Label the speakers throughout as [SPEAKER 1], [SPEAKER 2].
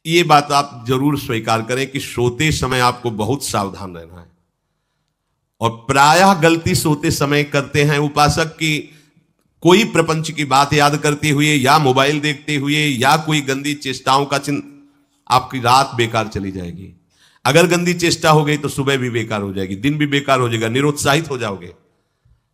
[SPEAKER 1] ये बात आप जरूर स्वीकार करें कि सोते समय आपको बहुत सावधान रहना है। और प्रायः गलती सोते समय करते हैं उपासक की, कोई प्रपंच की बात याद करते हुए या मोबाइल देखते हुए या कोई गंदी चेष्टाओं का चिन्ह, आपकी रात बेकार चली जाएगी। अगर गंदी चेष्टा हो गई तो सुबह भी बेकार हो जाएगी, दिन भी बेकार हो जाएगा, निरुत्साहित हो जाओगे।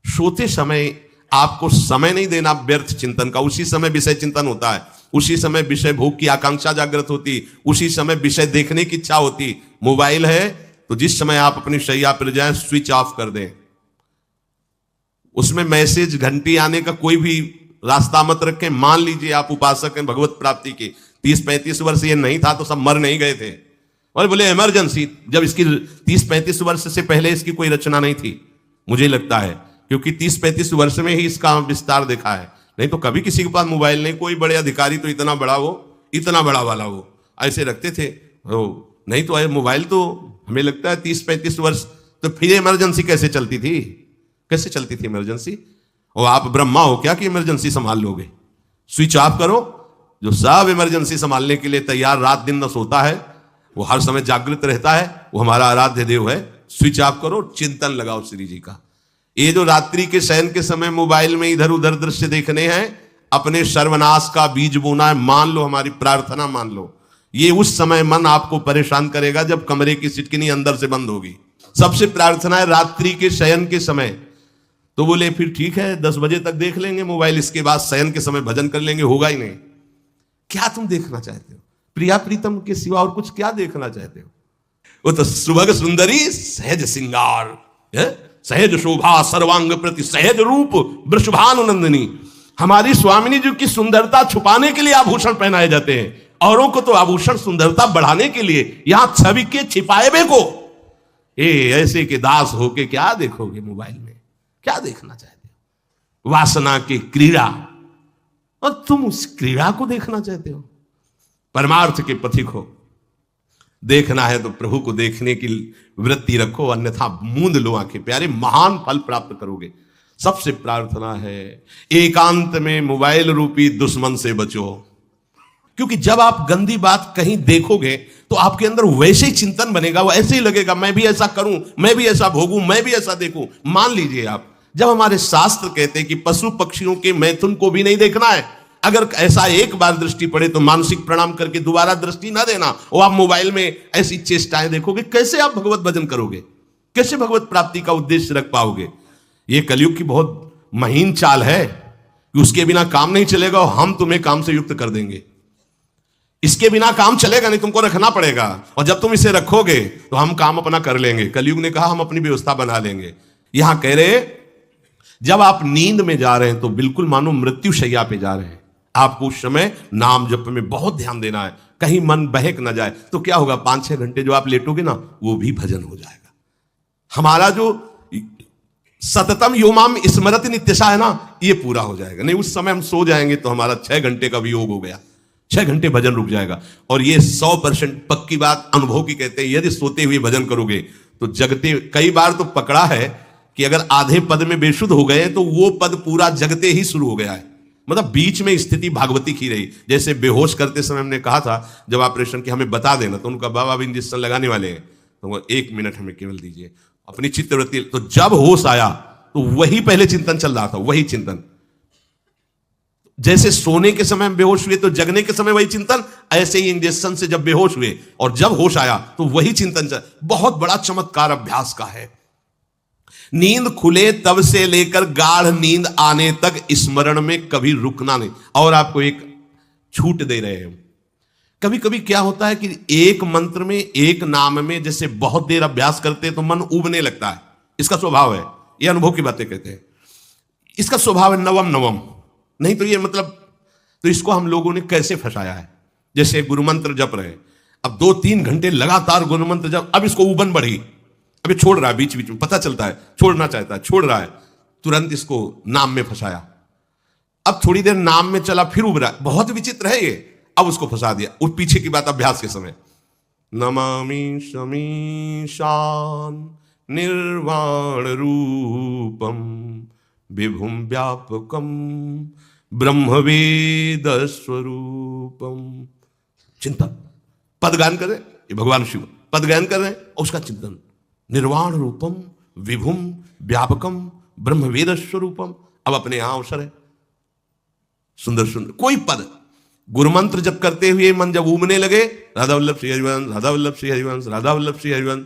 [SPEAKER 1] सोते समय आपको समय नहीं देना व्यर्थ चिंतन का। उसी समय विषय चिंतन होता है, उसी समय विषय भोग की आकांक्षा जागृत होती, उसी समय विषय देखने की इच्छा होती। मोबाइल है तो जिस समय आप अपनी शैया पर जाएं स्विच ऑफ कर दें। उसमें मैसेज घंटी आने का कोई भी रास्ता मत रखें। मान लीजिए आप उपासक हैं भगवत प्राप्ति के, 30-35 वर्ष ये नहीं था तो सब मर नहीं गए थे, और बोले इमरजेंसी, जब इसकी 30-35 वर्ष से पहले इसकी कोई रचना नहीं थी मुझे लगता है, क्योंकि 30-35 वर्ष में ही इसका विस्तार देखा है। नहीं तो कभी किसी के पास मोबाइल नहीं। कोई बड़े अधिकारी तो इतना बड़ा वो, इतना बड़ा वाला वो ऐसे रखते थे, नहीं तो मोबाइल तो हमें लगता है 30-35 वर्ष। तो फिर इमरजेंसी कैसे चलती थी, कैसे चलती थी इमरजेंसी? और आप ब्रह्मा हो क्या कि इमरजेंसी संभाल लोगे? स्विच ऑफ करो। जो सब इमरजेंसी संभालने के लिए तैयार रात दिन न सोता है, वो हर समय जागृत रहता है, वो हमारा आराध्य देव है। स्विच ऑफ करो, चिंतन लगाओ श्री जी का। ये जो रात्रि के शयन के समय मोबाइल में इधर उधर दृश्य देखने हैं, अपने सर्वनाश का बीज बोना है। मान लो, हमारी प्रार्थना मान लो, ये उस समय मन आपको परेशान करेगा जब कमरे की सिटकिनी अंदर से बंद होगी। सबसे प्रार्थना है रात्रि के शयन के समय। तो बोले फिर ठीक है 10 बजे तक देख लेंगे मोबाइल, इसके बाद शयन के समय भजन कर लेंगे। होगा ही नहीं। क्या तुम देखना चाहते हो? प्रिया प्रीतम के सिवा और कुछ क्या देखना चाहते हो? वो तो सुभग सुंदरी सहज सिंगार, सहज शोभा सर्वांग प्रति सहज रूप वृषभानुनंदिनी। हमारी स्वामिनी जी की सुंदरता छुपाने के लिए आभूषण पहनाए जाते हैं, औरों को तो आभूषण सुंदरता बढ़ाने के लिए। यहां छवि के छिपाए बे को ऐसे के दास होके क्या देखोगे मोबाइल में? क्या देखना चाहते हो? वासना की क्रीड़ा, और तुम उस क्रीड़ा को देखना चाहते हो? परमार्थ के पथिक हो। देखना है तो प्रभु को देखने की वृत्ति रखो, अन्यथा मूंद लो आंखें। प्यारे, महान फल प्राप्त करोगे। सबसे प्रार्थना है एकांत में मोबाइल रूपी दुश्मन से बचो, क्योंकि जब आप गंदी बात कहीं देखोगे तो आपके अंदर वैसे ही चिंतन बनेगा, वो ऐसे ही लगेगा मैं भी ऐसा करूं, मैं भी ऐसा भोगूं, मैं भी ऐसा देखूं। मान लीजिए आप, जब हमारे शास्त्र कहते हैं कि पशु पक्षियों के मैथुन को भी नहीं देखना है, अगर ऐसा एक बार दृष्टि पड़े तो मानसिक प्रणाम करके दोबारा दृष्टि ना देना। और आप मोबाइल में ऐसी चेष्टाएं देखोगे, कैसे आप भगवत भजन करोगे? कैसे भगवत प्राप्ति का उद्देश्य रख पाओगे? यह कलयुग की बहुत महीन चाल है कि उसके बिना काम नहीं चलेगा और हम तुम्हें काम से युक्त कर देंगे। इसके बिना काम चलेगा नहीं, तुमको रखना पड़ेगा, और जब तुम इसे रखोगे तो हम काम अपना कर लेंगे। कलयुग ने कहा हम अपनी व्यवस्था बना लेंगे। यहां कह रहे जब आप नींद में जा रहे हैं तो बिल्कुल मानो मृत्यु शैया पे जा रहे हैं, आपको उस समय नाम जप में बहुत ध्यान देना है, कहीं मन बहक ना जाए। तो क्या होगा, 5-6 घंटे जो आप लेटोगे ना, वो भी भजन हो जाएगा। हमारा जो सततम योमाम स्मरति नित्यशा है ना, ये पूरा हो जाएगा। नहीं उस समय हम सो जाएंगे तो हमारा 6 घंटे का भी योग हो गया, 6 घंटे भजन रुक जाएगा। और ये 100% पक्की बात अनुभव की कहते हैं, यदि सोते हुए भजन करोगे तो जगते, कई बार तो पकड़ा है कि अगर आधे पद में बेशुद्ध हो गए तो वो पद पूरा जगते ही शुरू हो गया है, मतलब बीच में स्थिति भागवती की रही। जैसे बेहोश करते समय हमने कहा था जब ऑपरेशन की हमें बता देना, तो उनका बाबा अभी इंजेक्शन लगाने वाले हैं, तो 1 मिनट हमें केवल दीजिए, अपनी चित्तवृत्ति। तो जब होश आया तो वही पहले चिंतन चल रहा था, वही चिंतन। जैसे सोने के समय बेहोश हुए तो जगने के समय वही चिंतन, ऐसे ही इंजेक्शन से जब बेहोश हुए और जब होश आया तो वही चिंतन चल। बहुत बड़ा चमत्कार अभ्यास का है। नींद खुले तब से लेकर गाढ़ नींद आने तक स्मरण में कभी रुकना नहीं। और आपको एक छूट दे रहे हैं। कभी कभी क्या होता है कि एक मंत्र में, एक नाम में जैसे बहुत देर अभ्यास करते हैं तो मन उबने लगता है। इसका स्वभाव है, ये अनुभव की बातें कहते हैं। इसका स्वभाव है नवम नवम, नहीं तो ये मतलब, तो इसको हम लोगों ने कैसे फंसाया है। जैसे गुरु मंत्र जप रहे, अब 2-3 घंटे लगातार गुरु मंत्र जप, अब इसको उबन बढ़ी, अभी छोड़ रहा है, बीच बीच में पता चलता है छोड़ना चाहता है, छोड़ रहा है, तुरंत इसको नाम में फंसाया। अब थोड़ी देर नाम में चला, फिर उब रहा है, बहुत विचित्र है ये। अब उसको फंसा दिया। उस पीछे की बात अभ्यास के समय, नमामि शमीशान निर्वाण रूपम विभुम व्यापकम ब्रह्मवेद स्वरूपम। चिंतन, पदगान कर रहे हैं, ये भगवान शिव पदगान कर रहे हैं और उसका चिंतन, निर्वाण रूपम विभुम व्यापकम ब्रह्म वेद स्वरूपम। अब अपने यहां अवसर है, सुंदर सुंदर कोई पद गुरु मंत्र जब करते हुए मन जब उबने लगे, राधा वल्लभ श्री हरिवंश, राधा वल्लभ श्री हरिवंश, राधा वल्लभ श्री हरिवंश,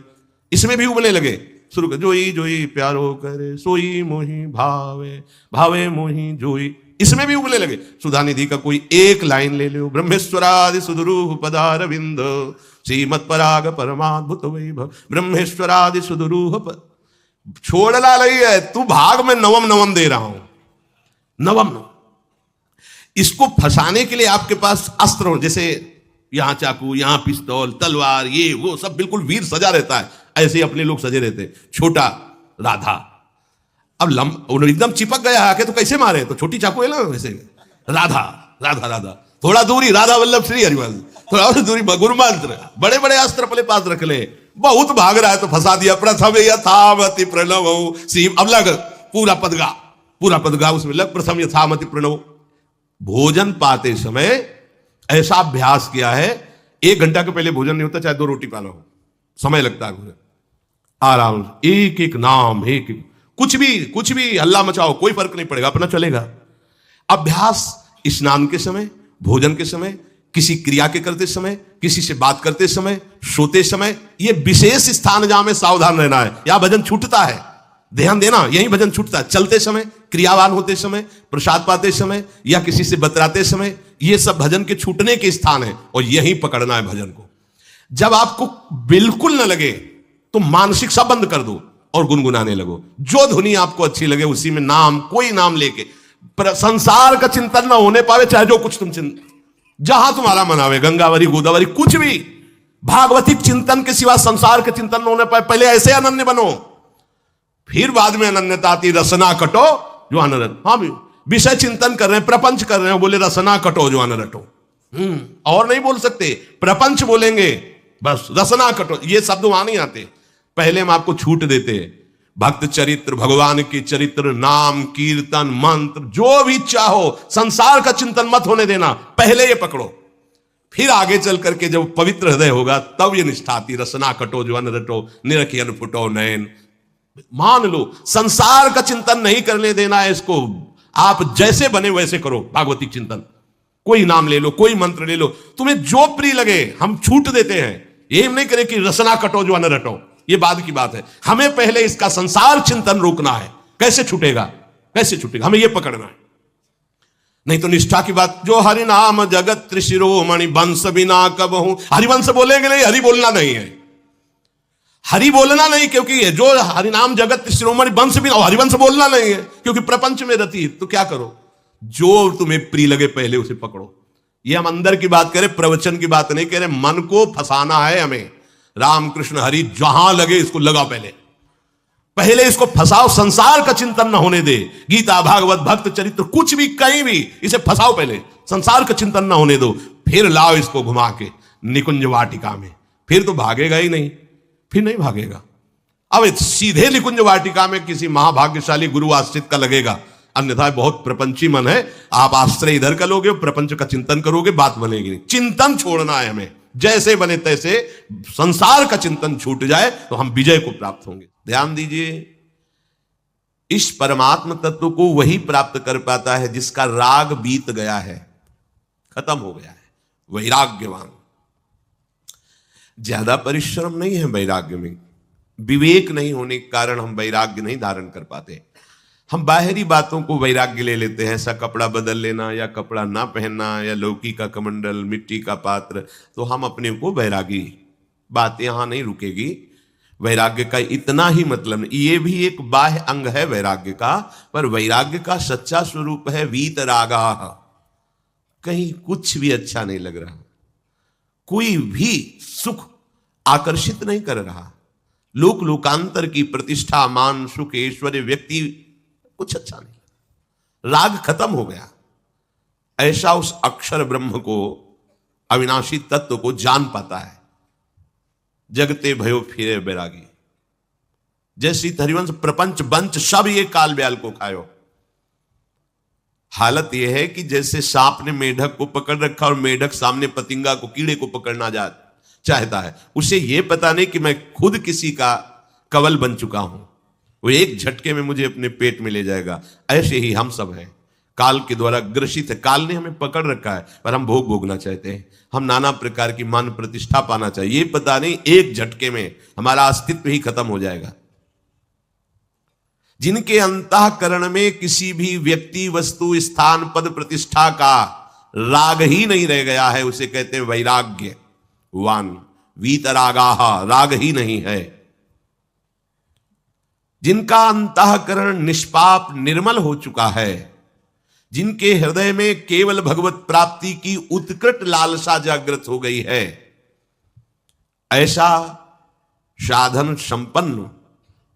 [SPEAKER 1] इसमें भी उबने लगे, शुरू कर जोई जोई प्यारो करे सोई मोही भावे भावे मोही जोई, इसमें भी उबने लगे। सुधानिधि का कोई एक लाइन ले लो, ब्रह्मेश्वरादि सुदुरूह पदारविंद श्रीमत् पराग परमाद्भुत वैभव, ब्रह्मेश्वरादि सुदुरूह छोड़ना नहीं है, तू भाग में नवम नवम दे रहा हूं, नवम नवम। इसको फंसाने के लिए आपके पास अस्त्र हो, जैसे यहां चाकू, यहां पिस्तौल, तलवार, ये वो सब बिल्कुल वीर सजा रहता है, ऐसे ही अपने लोग सजे रहते हैं। छोटा राधा, अब एकदम चिपक गया आके तो कैसे मारे, तो छोटी चाकू है ना वैसे, राधा राधा राधा, थोड़ा दूरी राधा वल्लभ श्री हरिवंश, थोड़ा और दूरी गुरु मंत्र, बड़े बड़े अस्त्र अपने पास रख ले, बहुत भाग रहा है तो फंसा दिया। प्रथम यथामति प्रणव श्री, अब लग पूरा पदगा उसमें लग, प्रथम यथामति प्रणव। भोजन पाते समय ऐसा अभ्यास किया है, 1 घंटा के पहले भोजन नहीं होता, चाहे 2 रोटी पाना हो, समय लगता है, आराम एक एक नाम, एक एक कुछ भी हल्ला मचाओ, कोई फर्क नहीं पड़ेगा, अपना चलेगा। अभ्यास स्नान के समय, भोजन के समय, किसी क्रिया के करते समय, किसी से बात करते समय, सोते समय, ये विशेष स्थान जहां में सावधान रहना है, यहां भजन छूटता है, ध्यान देना, यही भजन छूटता है। चलते समय, क्रियावान होते समय, प्रसाद पाते समय या किसी से बतराते समय, ये सब भजन के छूटने के स्थान है और यही पकड़ना है भजन को। जब आपको बिल्कुल न लगे तो मानसिक सब बंद कर दो और गुनगुनाने लगो, जो धुनी आपको अच्छी लगे उसी में नाम, कोई नाम लेके, संसार का चिंतन ना होने पावे, चाहे जो कुछ तुम जहां तुम्हारा मन आवे, गंगावरी गोदावरी कुछ भी, भागवतिक चिंतन के सिवा संसार के चिंतन न होने पाए, पहले ऐसे अनन्य बनो, फिर बाद में अनन्यता आती, रसना कटो जो अनरट। हाँ विषय चिंतन कर रहे हैं, प्रपंच कर रहे हैं, बोले रसना कटो जो अनरटो, और नहीं बोल सकते, प्रपंच बोलेंगे बस, रसना कटो, ये शब्द वहां नहीं आते। पहले हम आपको छूट देते हैं, भक्त चरित्र, भगवान के चरित्र, नाम कीर्तन मंत्र, जो भी चाहो, संसार का चिंतन मत होने देना, पहले ये पकड़ो, फिर आगे चल करके जब पवित्र हृदय होगा तब ये निष्ठा आती, रसना कटो जो अन्न रटो, निरखियन फुटो नयन। मान लो संसार का चिंतन नहीं करने देना है इसको, आप जैसे बने वैसे करो भागवती चिंतन, कोई नाम ले लो, कोई मंत्र ले लो, तुम्हें जो प्रिय लगे, हम छूट देते हैं। ये नहीं करें कि रसना कटो जो अन्न रटो, ये बाद की बात है, हमें पहले इसका संसार चिंतन रोकना है। कैसे छूटेगा, कैसे छूटेगा, हमें यह पकड़ना है, नहीं तो निष्ठा की बात। जो हरि नाम जगत त्रिशिरोमणि वंश बिना कबहू, हरिवंश बोलेंगे नहीं, हरि बोलना नहीं है, हरि बोलना नहीं, क्योंकि जो हरिनाम जगत शिरोमणि वंश भी, हरिवंश बोलना नहीं है क्योंकि प्रपंच में रति। तो क्या करो, जो तुम्हें प्रिय लगे पहले उसे पकड़ो। ये हम अंदर की बात करें, प्रवचन की बात नहीं कह रहे, मन को फंसाना है हमें। राम कृष्ण हरि जहां लगे इसको लगा, पहले इसको फंसाओ, संसार का चिंतन न होने दे। गीता भागवत भक्त चरित्र कुछ भी कहीं भी इसे फंसाओ, पहले संसार का चिंतन न होने दो, फिर लाओ इसको घुमा के निकुंज वाटिका में, फिर तो भागेगा ही नहीं, फिर नहीं भागेगा। अब सीधे निकुंज वाटिका में किसी महाभाग्यशाली गुरु आश्रित का लगेगा, अन्यथा बहुत प्रपंची मन है, आप आश्रय इधर का लोगे, प्रपंच का चिंतन करोगे, बात बनेगी नहीं। चिंतन छोड़ना है हमें, जैसे बने तैसे संसार का चिंतन छूट जाए तो हम विजय को प्राप्त होंगे। ध्यान दीजिए, इस परमात्म तत्व को वही प्राप्त कर पाता है जिसका राग बीत गया है, खत्म हो गया है, वैराग्यवान। ज्यादा परिश्रम नहीं है वैराग्य में, विवेक नहीं होने के कारण हम वैराग्य नहीं धारण कर पाते। हम बाहरी बातों को वैराग्य ले लेते हैं, ऐसा कपड़ा बदल लेना या कपड़ा ना पहनना या लौकी का कमंडल, मिट्टी का पात्र, तो हम अपने को वैरागी। बात यहां नहीं रुकेगी, वैराग्य का इतना ही मतलब नहीं, ये भी एक बाह्य अंग है वैराग्य का, पर वैराग्य का सच्चा स्वरूप है वीतरागा। कहीं कुछ भी अच्छा नहीं लग रहा, कोई भी सुख आकर्षित नहीं कर रहा, लोक लोकांतर की प्रतिष्ठा, मान, सुख, ऐश्वर्य, व्यक्ति, कुछ अच्छा नहीं, राग खत्म हो गया। ऐसा उस अक्षर ब्रह्म को, अविनाशी तत्व को जान पाता है। जगते भयो फिरे बैरागी, जैसी हरिवंश प्रपंच बंच सब ये काल ब्याल को खायो। हालत यह है कि जैसे सांप ने मेढक को पकड़ रखा और मेढक सामने पतिंगा को, कीड़े को पकड़ना जाए, चाहता है। उसे यह पता नहीं कि मैं खुद किसी का कवल बन चुका हूं, वो एक झटके में मुझे अपने पेट में ले जाएगा। ऐसे ही हम सब हैं, काल के द्वारा ग्रसित है। काल ने हमें पकड़ रखा है, पर हम भोग भोगना चाहते हैं। हम नाना प्रकार की मान प्रतिष्ठा पाना चाहिए, ये पता नहीं एक झटके में हमारा अस्तित्व ही खत्म हो जाएगा। जिनके अंतःकरण में किसी भी व्यक्ति, वस्तु, स्थान, पद, प्रतिष्ठा का राग ही नहीं रह गया है, उसे कहते हैं वैराग्यवान। वीतरागाह, राग ही नहीं है। जिनका अंतःकरण निष्पाप निर्मल हो चुका है, जिनके हृदय में केवल भगवत प्राप्ति की उत्कट लालसा जागृत हो गई है, ऐसा साधन संपन्न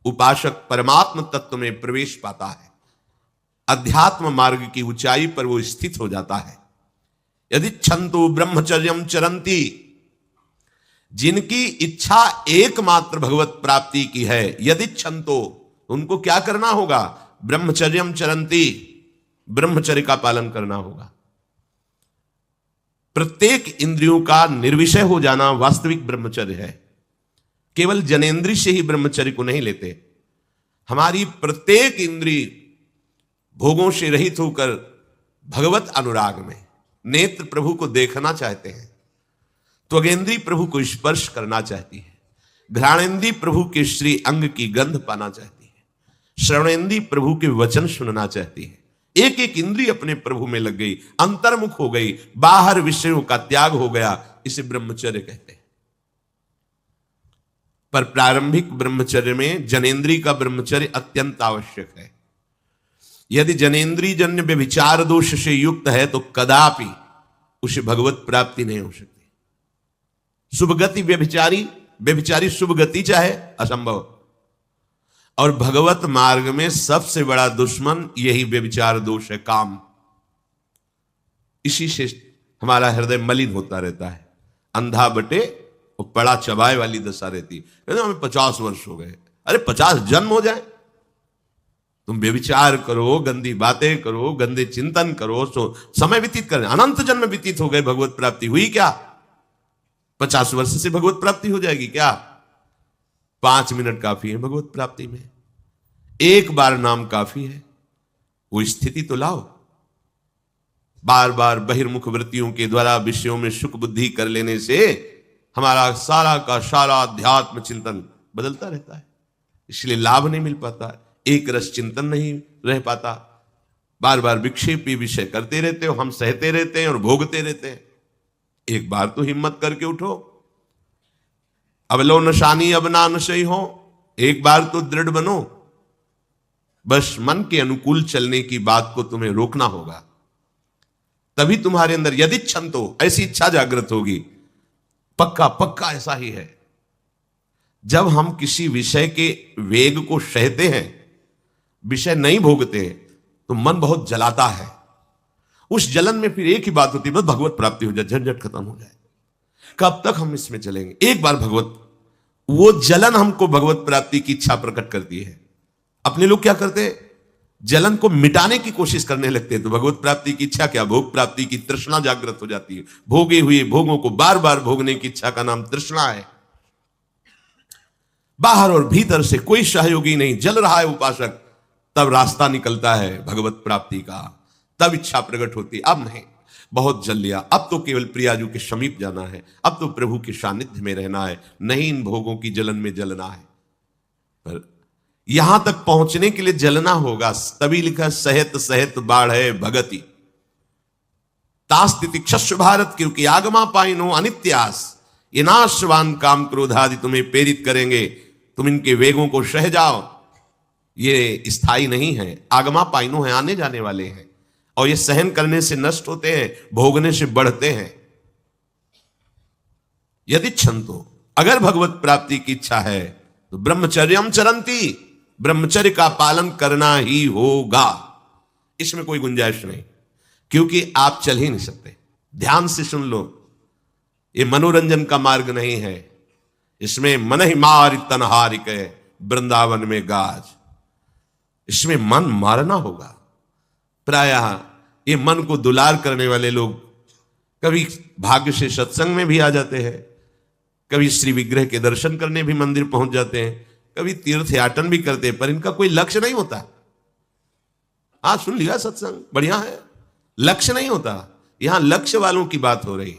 [SPEAKER 1] उपासक परमात्म तत्व में प्रवेश पाता है। अध्यात्म मार्ग की ऊंचाई पर वो स्थित हो जाता है। यदि छंतु ब्रह्मचर्यम चरंती, जिनकी इच्छा एकमात्र भगवत प्राप्ति की है, यदि छंतो, उनको क्या करना होगा? ब्रह्मचर्यम चरंती, ब्रह्मचर्य का पालन करना होगा। प्रत्येक इंद्रियों का निर्विषय हो जाना वास्तविक ब्रह्मचर्य है। केवल जनेंद्रिय से ही ब्रह्मचर्य को नहीं लेते। हमारी प्रत्येक इंद्रिय भोगों से रहित होकर भगवत अनुराग में, नेत्र प्रभु को देखना चाहते हैं, त्वगेंद्री प्रभु को स्पर्श करना चाहती है, घ्राणेंद्री प्रभु के श्री अंग की गंध पाना चाहती है, श्रवणेंद्री प्रभु के वचन सुनना चाहती है। एक एक इंद्रिय अपने प्रभु में लग गई, अंतर्मुख हो गई, बाहर विषयों का त्याग हो गया। इसे ब्रह्मचर्य कहते हैं। पर प्रारंभिक ब्रह्मचर्य में जनेंद्रिय का ब्रह्मचर्य अत्यंत आवश्यक है। यदि जनेंद्रिय जन्य व्यभिचार दोष से युक्त है तो कदापि उसे भगवत प्राप्ति नहीं हो सकती। शुभ गति व्यभिचारी शुभ गति चाहे, असंभव। और भगवत मार्ग में सबसे बड़ा दुश्मन यही व्यभिचार दोष है, काम। इसी से हमारा हृदय मलिन होता रहता है। अंधा बटे और पड़ा चबाए वाली दशा रहती है। हमें 50 वर्ष हो गए, अरे 50 जन्म हो जाए, तुम व्यभिचार करो, गंदी बातें करो, गंदे चिंतन करो, तो समय व्यतीत करें। अनंत जन्म व्यतीत हो गए, भगवत प्राप्ति हुई क्या? 50 वर्ष से भगवत प्राप्ति हो जाएगी क्या? 5 मिनट काफी है भगवत प्राप्ति में। एक बार नाम काफी है। वो स्थिति तो लाओ। बार बार बहिर्मुख वृत्तियों के द्वारा विषयों में सुख बुद्धि कर लेने से हमारा सारा का सारा अध्यात्म चिंतन बदलता रहता है, इसलिए लाभ नहीं मिल पाता, एक रस चिंतन नहीं रह पाता। बार बार विक्षेपी विषय करते रहते हो, हम सहते रहते हैं और भोगते रहते हैं। एक बार तो हिम्मत करके उठो। अब लो नशानी अब ना नशई हो, एक बार तो दृढ़ बनो। बस मन के अनुकूल चलने की बात को तुम्हें रोकना होगा, तभी तुम्हारे अंदर यदि छंतो, ऐसी इच्छा जागृत होगी। पक्का पक्का ऐसा ही है। जब हम किसी विषय के वेग को सहते हैं, विषय नहीं भोगते, तो मन बहुत जलाता है। उस जलन में फिर एक ही बात होती है, बस भगवत प्राप्ति हो जाए, झंझट खत्म हो जाए। कब तक हम इसमें चलेंगे? एक बार भगवत, वो जलन हमको भगवत प्राप्ति की इच्छा प्रकट करती है। अपने लोग क्या करते हैं? जलन को मिटाने की कोशिश करने लगते हैं। तो भगवत प्राप्ति की इच्छा क्या? भोग प्राप्ति की तृष्णा जागृत हो जाती है। भोगे हुए भोगों को बार बार भोगने की इच्छा का नाम तृष्णा है। बाहर और भीतर से कोई सहयोगी नहीं, जल रहा है उपासक, तब रास्ता निकलता है भगवत प्राप्ति का, तब इच्छा प्रकट होती। अब नहीं, बहुत जल लिया, अब तो केवल प्रियाजू के समीप जाना है, अब तो प्रभु के सानिध्य में रहना है, नहीं इन भोगों की जलन में जलना है। पर यहां तक पहुंचने के लिए जलना होगा, तभी लिखा सहित सहित बाढ़ भगति तास्तिति क्षस्व भारत, क्योंकि आगमा पाइनो अनित्यास, ये नाशवान काम क्रोध आदि तुम्हें प्रेरित करेंगे, तुम इनके वेगों को सह जाओ। ये स्थायी नहीं है, आगमा पाइनो है, आने जाने वाले हैं, और ये सहन करने से नष्ट होते हैं, भोगने से बढ़ते हैं। यदि छंतो, अगर भगवत प्राप्ति की इच्छा है तो ब्रह्मचर्यम चरंती, ब्रह्मचर्य का पालन करना ही होगा, इसमें कोई गुंजाइश नहीं, क्योंकि आप चल ही नहीं सकते। ध्यान से सुन लो, ये मनोरंजन का मार्ग नहीं है, इसमें मन ही मार तनहारिक है वृंदावन में गाज, इसमें मन मारना होगा। प्रायः ये मन को दुलार करने वाले लोग कभी भाग्य से सत्संग में भी आ जाते हैं, कभी श्री विग्रह के दर्शन करने भी मंदिर पहुंच जाते हैं, कभी तीर्थयाटन भी करते हैं, पर इनका कोई लक्ष्य नहीं होता। आज सुन लिया सत्संग, बढ़िया है, लक्ष्य नहीं होता। यहां लक्ष्य वालों की बात हो रही।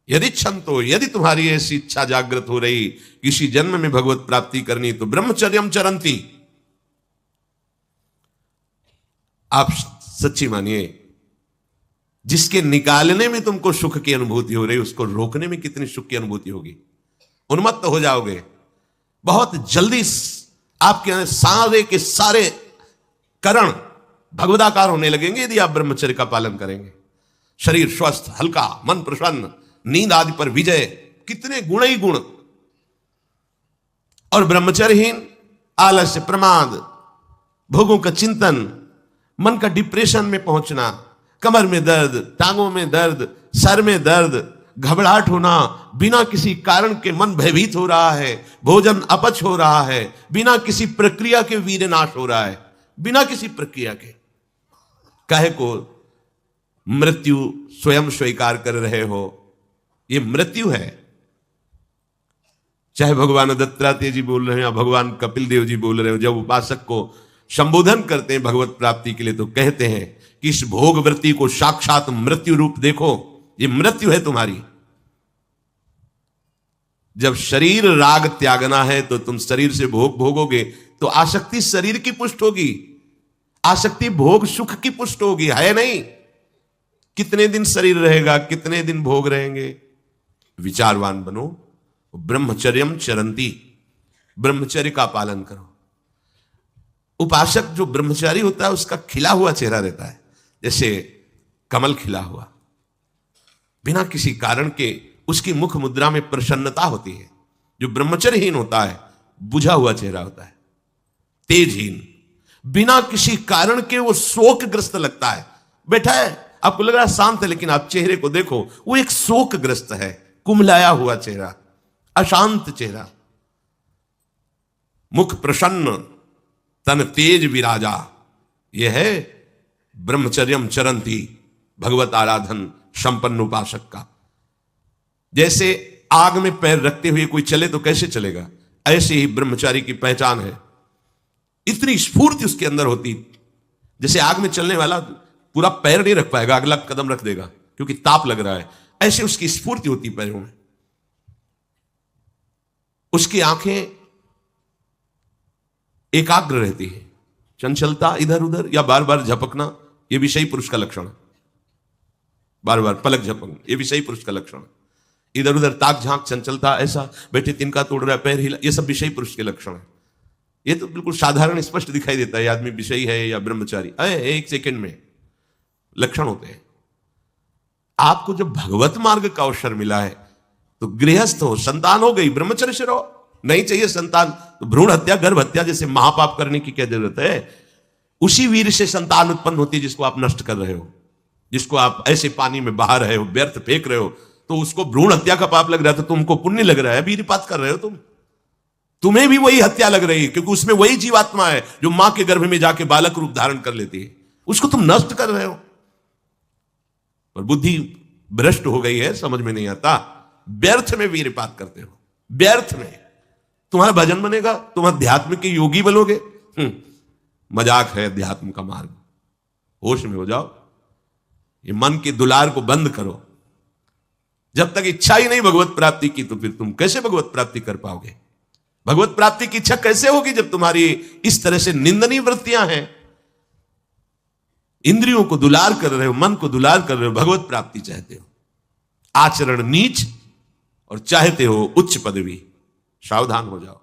[SPEAKER 1] यदि क्षमतो, यदि तुम्हारी ऐसी इच्छा जागृत हो रही किसी जन्म में भगवत प्राप्ति करनी, तो ब्रह्मचर्यम चरंती। आप सच्ची मानिए, जिसके निकालने में तुमको सुख की अनुभूति हो रही, उसको रोकने में कितनी सुख की अनुभूति होगी। उन्मत्त हो जाओगे बहुत जल्दी। आपके सारे के सारे करण भगवदाकार होने लगेंगे यदि आप ब्रह्मचर्य का पालन करेंगे। शरीर स्वस्थ, हल्का, मन प्रसन्न, नींद आदि पर विजय, कितने गुण ही गुण। और ब्रह्मचर्यहीन आलस्य, प्रमाद, भोगों का चिंतन, मन का डिप्रेशन में पहुंचना, कमर में दर्द, टांगों में दर्द, सर में दर्द, घबराहट होना, बिना किसी कारण के मन भयभीत हो रहा है, भोजन अपच हो रहा है, बिना किसी प्रक्रिया के वीरनाश हो रहा है, बिना किसी प्रक्रिया के। काहे को मृत्यु स्वयं स्वीकार कर रहे हो, ये मृत्यु है। चाहे भगवान दत्तात्रेय जी बोल रहे हैं या भगवान कपिल देव जी बोल रहे हो, जब उपासक को संबोधन करते हैं भगवत प्राप्ति के लिए, तो कहते हैं कि इस भोग वृत्ति को साक्षात मृत्यु रूप देखो, ये मृत्यु है तुम्हारी। जब शरीर राग त्यागना है तो तुम शरीर से भोग भोगोगे तो आसक्ति शरीर की पुष्ट होगी, आसक्ति भोग सुख की पुष्ट होगी, है नहीं। कितने दिन शरीर रहेगा, कितने दिन भोग रहेंगे। विचारवान बनो, ब्रह्मचर्यम चरंती, ब्रह्मचर्य का पालन करो। उपासक जो ब्रह्मचारी होता है उसका खिला हुआ चेहरा रहता है, जैसे कमल खिला हुआ, बिना किसी कारण के उसकी मुख मुद्रा में प्रसन्नता होती है। जो ब्रह्मचर्यहीन होता है बुझा हुआ चेहरा होता है, तेजहीन, बिना किसी कारण के वो शोकग्रस्त लगता है। बैठा है, आपको लग रहा है शांत है, लेकिन आप चेहरे को देखो, वो एक शोकग्रस्त है, कुम्हलाया हुआ चेहरा, अशांत चेहरा। मुख प्रसन्न, तन तेज विराजा, यह है ब्रह्मचर्यम चरंती, भगवत आराधन संपन्न उपासक का। जैसे आग में पैर रखते हुए कोई चले तो कैसे चलेगा, ऐसे ही ब्रह्मचारी की पहचान है। इतनी स्फूर्ति उसके अंदर होती, जैसे आग में चलने वाला पूरा पैर नहीं रख पाएगा, अगला कदम रख देगा क्योंकि ताप लग रहा है, ऐसे उसकी स्फूर्ति होती पैरों में। उसकी आंखें एकाग्र रहती है, चंचलता इधर उधर या बार बार झपकना यह विषयी पुरुष का लक्षण है। बार बार पलक झपकना यह विषयी पुरुष का लक्षण है। इधर उधर ताक झांक, चंचलता, ऐसा बैठे तिनका तोड़ रहा है, पैर हिला, यह सब विषयी पुरुष के लक्षण है। यह तो बिल्कुल साधारण स्पष्ट दिखाई देता है आदमी विषयी है या ब्रह्मचारी, एक सेकंड में लक्षण होते हैं। आपको जब भगवत मार्ग का अवसर मिला है तो गृहस्थ हो, संतान हो गई, ब्रह्मचर्य से रहो। नहीं चाहिए संतान तो भ्रूण हत्या, गर्भ हत्या जैसे महापाप करने की क्या जरूरत है। उसी वीर से संतान उत्पन्न होती है जिसको आप नष्ट कर रहे हो, जिसको आप ऐसे पानी में बहा रहे हो, व्यर्थ फेंक रहे हो, तो उसको भ्रूण हत्या का पाप लग रहा है, तो तुमको पुण्य लग रहा है, वीरपात कर रहे हो तुम्हें भी वही हत्या लग रही है, क्योंकि उसमें वही जीवात्मा है जो मां के गर्भ में जाके बालक रूप धारण कर लेती है, उसको तुम नष्ट कर रहे हो। पर बुद्धि भ्रष्ट हो गई है, समझ में नहीं आता, व्यर्थ में वीरपात करते हो, व्यर्थ में। तुम्हारा भजन बनेगा, तुम अध्यात्म के योगी बनोगे, मजाक है अध्यात्म का मार्ग। होश में हो जाओ, ये मन के दुलार को बंद करो। जब तक इच्छा ही नहीं भगवत प्राप्ति की, तो फिर तुम कैसे भगवत प्राप्ति कर पाओगे। भगवत प्राप्ति की इच्छा कैसे होगी जब तुम्हारी इस तरह से निंदनीय वृत्तियां हैं। इंद्रियों को दुलार कर रहे हो, मन को दुलार कर रहे हो, भगवत प्राप्ति चाहते हो, आचरण नीच और चाहते हो उच्च पदवी। सावधान हो जाओ।